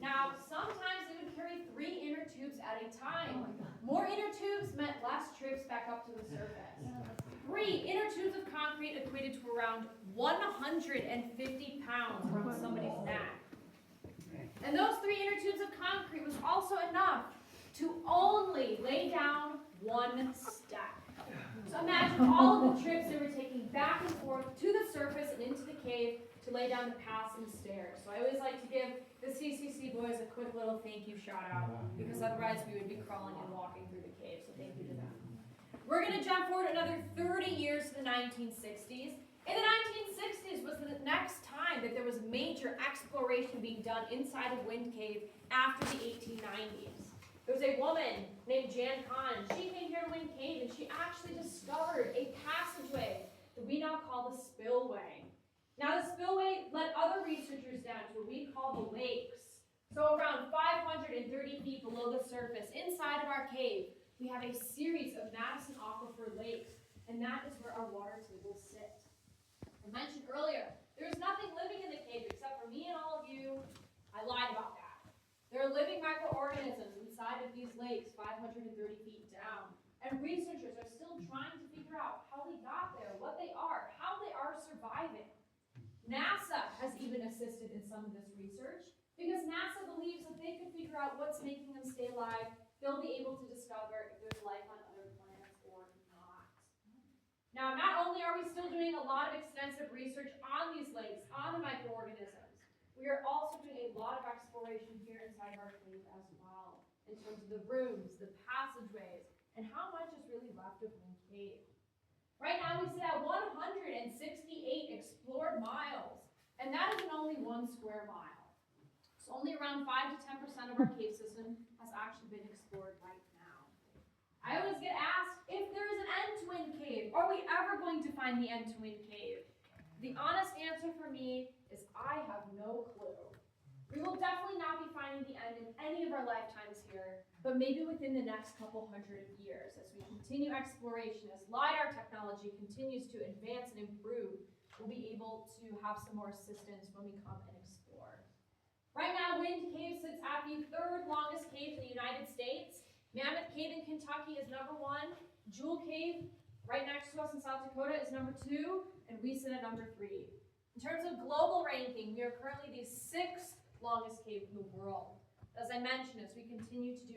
Now, sometimes they would carry 3 inner tubes at a time. More inner tubes meant less trips back up to the surface. 3 inner tubes of concrete equated to around 150 pounds around somebody's neck. And those 3 inner tubes of concrete was also enough to only lay down 1 step. So imagine all of the trips they were taking back and forth to the surface and into the cave to lay down the paths and stairs. So I always like to give the CCC boys a quick little thank you shout out, because otherwise we would be crawling and walking through the cave. So thank you to them. We're going to jump forward another 30 years to the 1960s. In the 1960s was the next time that there was major exploration being done inside of Wind Cave after the 1890s. There was a woman named Jan Kahn. She came here to Wind Cave and she actually discovered a passageway that we now call the spillway. Now the spillway led other researchers down to what we call the lakes. So around 530 feet below the surface, inside of our cave, we have a series of Madison Aquifer lakes, and that is where our water tables sit. I mentioned earlier, there's nothing living in the cave except for me and all of you. I lied about that. There are living microorganisms inside of these lakes 530 feet down, and researchers are still trying to figure out how they got there, what they are, how they are surviving. NASA has even assisted in some of this research because NASA believes that they could figure out what's making them stay alive. They'll be able to discover if there's life on other planets or not. Now, not only are we still doing a lot of extensive research on these lakes, on the microorganisms, we are also doing a lot of exploration here inside of our cave as well, in terms of the rooms, the passageways, and how much is really left of Wind Cave. Right now, we sit at 168 explored miles, and that isn't only 1 square mile. So only around 5 to 10% of our cave system has actually been explored right now. I always get asked, if there is an end to Wind Cave, are we ever going to find the end to Wind Cave? The honest answer for me is I have no clue. We will definitely not be finding the end in any of our lifetimes here, but maybe within the next couple hundred years, as we continue exploration, as LiDAR technology continues to advance and improve, we'll be able to have some more assistance when we come and explore. Right now, Wind Cave sits at the 3rd longest cave in the United States. Mammoth Cave in Kentucky is number 1. Jewel Cave, right next to us in South Dakota, is number 2, and we sit at number 3. In terms of global ranking, we are currently the 6th longest cave in the world. As I mentioned, as we continue to do